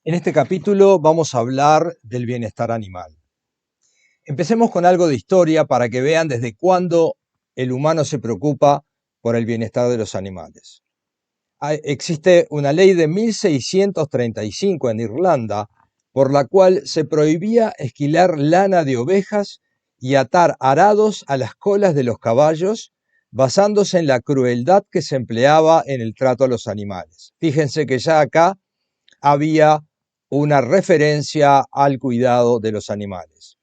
En este capítulo vamos a hablar del bienestar animal. Empecemos con algo de historia para que vean desde cuándo el humano se preocupa por el bienestar de los animales. Existe una ley de 1635 en Irlanda por la cual se prohibía esquilar lana de ovejas y atar arados a las colas de los caballos basándose en la crueldad que se empleaba en el trato a los animales. Fíjense que ya acá había una referencia al cuidado de los animales.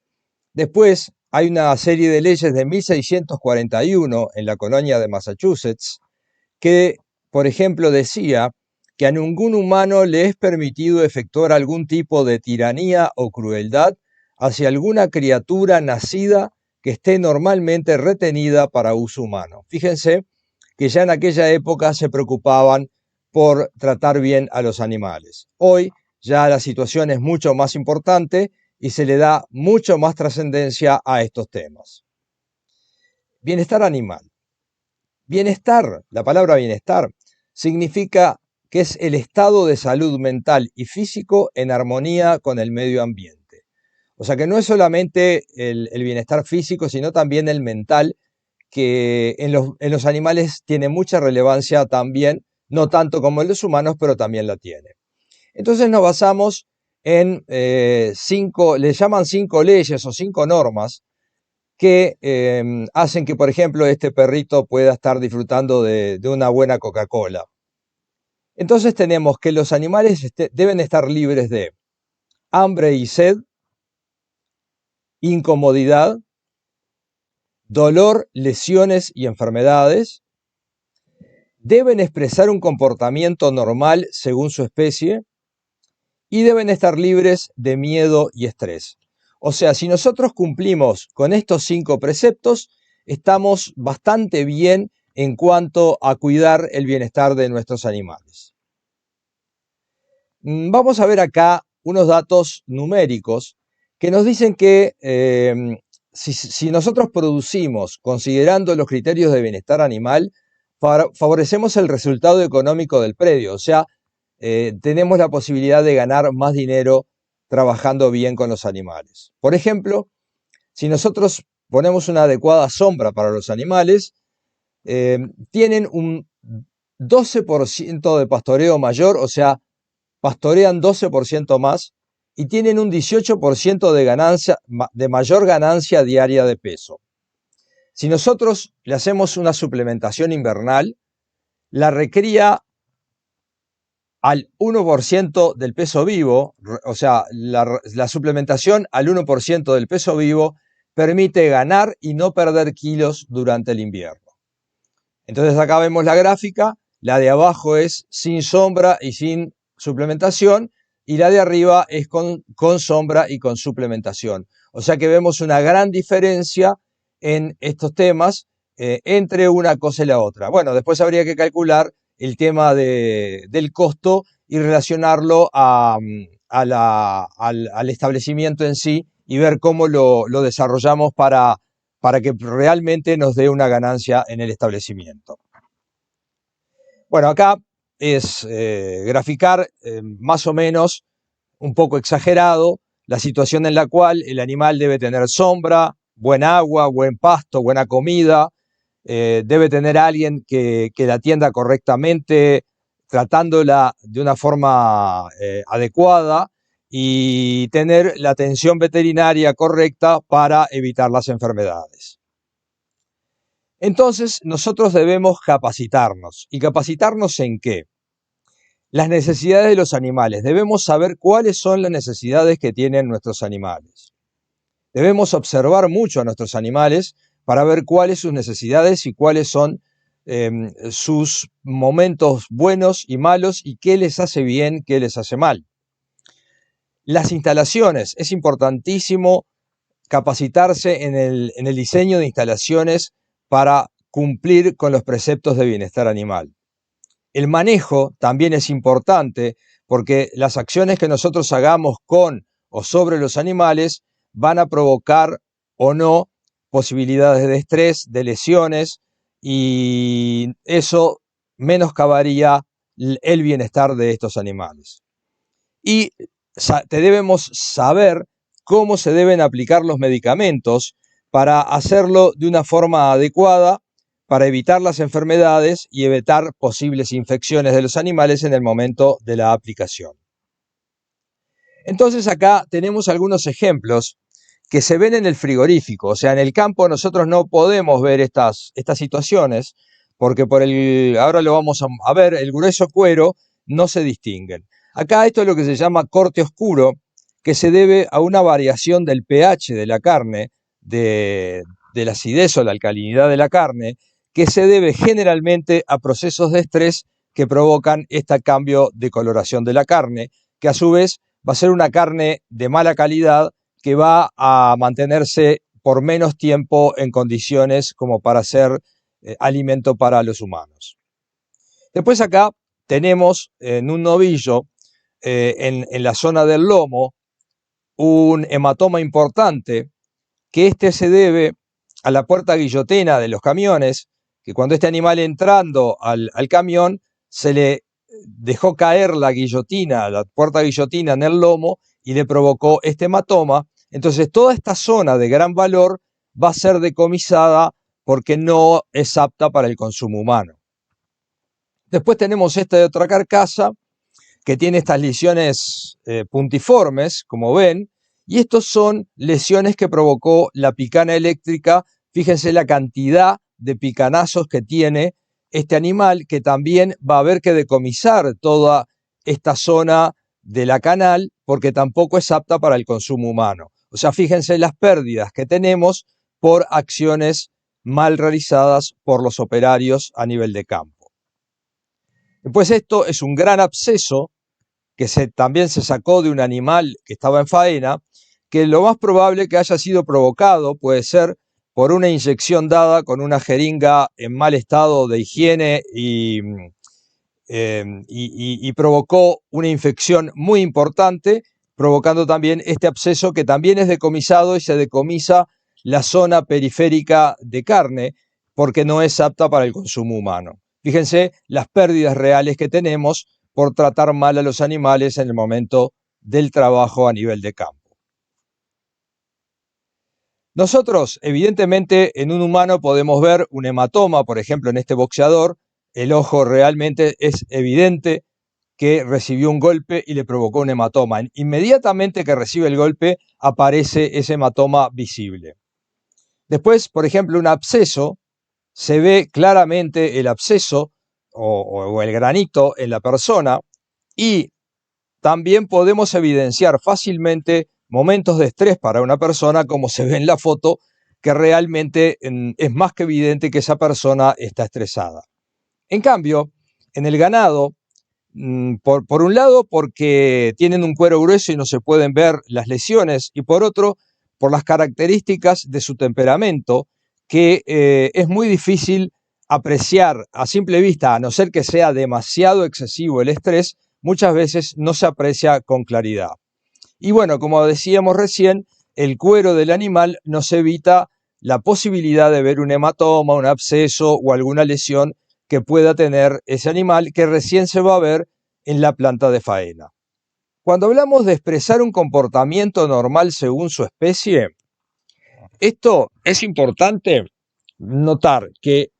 Después hay una serie de leyes de 1641 en la colonia de Massachusetts que, por ejemplo, decía que a ningún humano le es permitido efectuar algún tipo de tiranía o crueldad hacia alguna criatura nacida que esté normalmente retenida para uso humano. Fíjense que ya en aquella época se preocupaban por tratar bien a los animales. Hoy ya la situación es mucho más importante y se le da mucho más trascendencia a estos temas. Bienestar animal. Bienestar, la palabra bienestar, significa que es el estado de salud mental y físico en armonía con el medio ambiente. O sea que no es solamente el bienestar físico, sino también el mental, que en los animales tiene mucha relevancia también, no tanto como en los humanos, pero también la tiene. Entonces nos basamos en le llaman 5 leyes o 5 normas que hacen que, por ejemplo, este perrito pueda estar disfrutando de una buena Coca-Cola. Entonces tenemos que los animales deben estar libres de hambre y sed, incomodidad, dolor, lesiones y enfermedades. Deben expresar un comportamiento normal según su especie y deben estar libres de miedo y estrés. O sea, si nosotros cumplimos con estos 5 preceptos, estamos bastante bien en cuanto a cuidar el bienestar de nuestros animales. Vamos a ver acá unos datos numéricos que nos dicen que si nosotros producimos considerando los criterios de bienestar animal, favorecemos el resultado económico del predio, o sea, tenemos la posibilidad de ganar más dinero trabajando bien con los animales. Por ejemplo, si nosotros ponemos una adecuada sombra para los animales, tienen un 12% de pastoreo mayor, o sea, pastorean 12% más y tienen un 18% de mayor ganancia diaria de peso. Si nosotros le hacemos una suplementación invernal, la recría al 1% del peso vivo, o sea, la suplementación al 1% del peso vivo permite ganar y no perder kilos durante el invierno. Entonces acá vemos la gráfica, la de abajo es sin sombra y sin suplementación y la de arriba es con sombra y con suplementación. O sea que vemos una gran diferencia en estos temas entre una cosa y la otra. Bueno, después habría que calcular el tema del costo y relacionarlo al establecimiento en sí y ver cómo lo desarrollamos para que realmente nos dé una ganancia en el establecimiento. Bueno, acá es graficar más o menos un poco exagerado la situación en la cual el animal debe tener sombra, buen agua, buen pasto, buena comida, debe tener alguien que la atienda correctamente, tratándola de una forma adecuada y tener la atención veterinaria correcta para evitar las enfermedades. Entonces, nosotros debemos capacitarnos. ¿Y capacitarnos en qué? Las necesidades de los animales. Debemos saber cuáles son las necesidades que tienen nuestros animales. Debemos observar mucho a nuestros animales para ver cuáles son sus necesidades y cuáles son sus momentos buenos y malos y qué les hace bien, qué les hace mal. Las instalaciones. Es importantísimo capacitarse en el diseño de instalaciones para cumplir con los preceptos de bienestar animal. El manejo también es importante porque las acciones que nosotros hagamos con o sobre los animales van a provocar o no posibilidades de estrés, de lesiones, y eso menoscabaría el bienestar de estos animales. y debemos saber cómo se deben aplicar los medicamentos para hacerlo de una forma adecuada, para evitar las enfermedades y evitar posibles infecciones de los animales en el momento de la aplicación. Entonces acá tenemos algunos ejemplos que se ven en el frigorífico, o sea, en el campo nosotros no podemos ver estas situaciones porque ahora lo vamos a ver, el grueso cuero no se distinguen. Acá esto es lo que se llama corte oscuro, que se debe a una variación del pH de la carne, de la acidez o la alcalinidad de la carne, que se debe generalmente a procesos de estrés que provocan este cambio de coloración de la carne, que a su vez va a ser una carne de mala calidad que va a mantenerse por menos tiempo en condiciones como para ser alimento para los humanos. Después acá tenemos en un novillo, en la zona del lomo, un hematoma importante, que este se debe a la puerta guillotina de los camiones, que cuando este animal entrando al camión se le dejó caer la guillotina, la puerta guillotina en el lomo y le provocó este hematoma. Entonces toda esta zona de gran valor va a ser decomisada porque no es apta para el consumo humano. Después tenemos esta de otra carcasa que tiene estas lesiones puntiformes, como ven, y estos son lesiones que provocó la picana eléctrica. Fíjense la cantidad de picanazos que tiene este animal, que también va a haber que decomisar toda esta zona de la canal porque tampoco es apta para el consumo humano. O sea, fíjense las pérdidas que tenemos por acciones mal realizadas por los operarios a nivel de campo. Después esto es un gran absceso que también se sacó de un animal que estaba en faena, que lo más probable que haya sido provocado puede ser por una inyección dada con una jeringa en mal estado de higiene y provocó una infección muy importante, provocando también este absceso que también es decomisado y se decomisa la zona periférica de carne porque no es apta para el consumo humano. Fíjense las pérdidas reales que tenemos por tratar mal a los animales en el momento del trabajo a nivel de campo. Nosotros, evidentemente, en un humano podemos ver un hematoma, por ejemplo, en este boxeador. El ojo realmente es evidente que recibió un golpe y le provocó un hematoma. Inmediatamente que recibe el golpe, aparece ese hematoma visible. Después, por ejemplo, un absceso, se ve claramente el absceso o el granito en la persona y también podemos evidenciar fácilmente momentos de estrés para una persona, como se ve en la foto, que realmente es más que evidente que esa persona está estresada. En cambio, en el ganado, por un lado, porque tienen un cuero grueso y no se pueden ver las lesiones, y por otro, por las características de su temperamento, que es muy difícil apreciar a simple vista, a no ser que sea demasiado excesivo el estrés, muchas veces no se aprecia con claridad. Y bueno, como decíamos recién, el cuero del animal nos evita la posibilidad de ver un hematoma, un absceso o alguna lesión que pueda tener ese animal que recién se va a ver en la planta de faena. Cuando hablamos de expresar un comportamiento normal según su especie, esto es importante notar que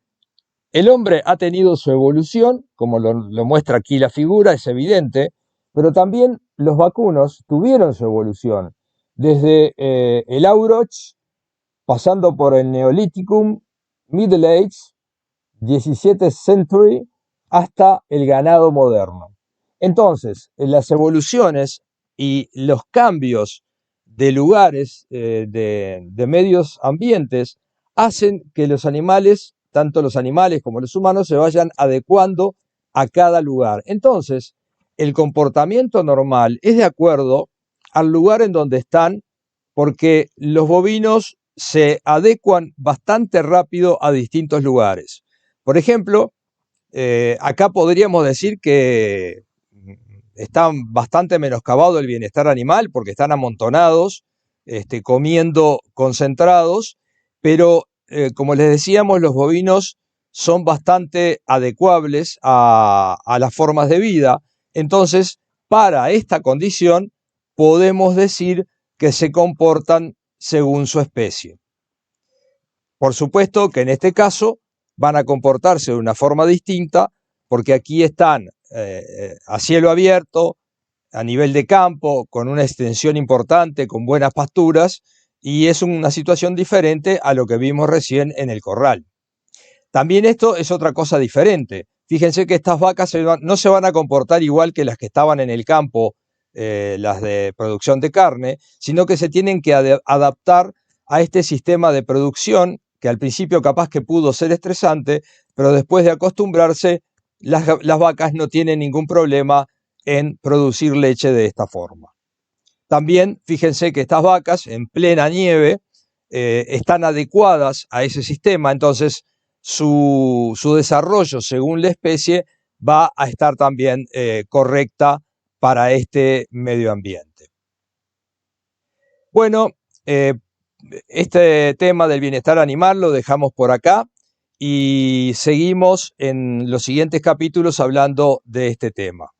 el hombre ha tenido su evolución, como lo muestra aquí la figura, es evidente, pero también los vacunos tuvieron su evolución, desde el Auroch, pasando por el Neolithicum, Middle Age, 17th Century, hasta el ganado moderno. Entonces, las evoluciones y los cambios de lugares, de medios ambientes, hacen que los animales, tanto los animales como los humanos, se vayan adecuando a cada lugar. Entonces, el comportamiento normal es de acuerdo al lugar en donde están, porque los bovinos se adecuan bastante rápido a distintos lugares. Por ejemplo, acá podríamos decir que está bastante menoscabado el bienestar animal porque están amontonados, comiendo concentrados, pero como les decíamos, los bovinos son bastante adecuables a las formas de vida. Entonces, para esta condición podemos decir que se comportan según su especie. Por supuesto que en este caso van a comportarse de una forma distinta porque aquí están a cielo abierto, a nivel de campo, con una extensión importante, con buenas pasturas, y es una situación diferente a lo que vimos recién en el corral. También esto es otra cosa diferente. Fíjense que estas vacas no se van a comportar igual que las que estaban en el campo, las de producción de carne, sino que se tienen que adaptar a este sistema de producción que al principio capaz que pudo ser estresante, pero después de acostumbrarse, las vacas no tienen ningún problema en producir leche de esta forma. También fíjense que estas vacas en plena nieve están adecuadas a ese sistema, entonces su desarrollo según la especie va a estar también correcta para este medio ambiente. Bueno, este tema del bienestar animal lo dejamos por acá y seguimos en los siguientes capítulos hablando de este tema.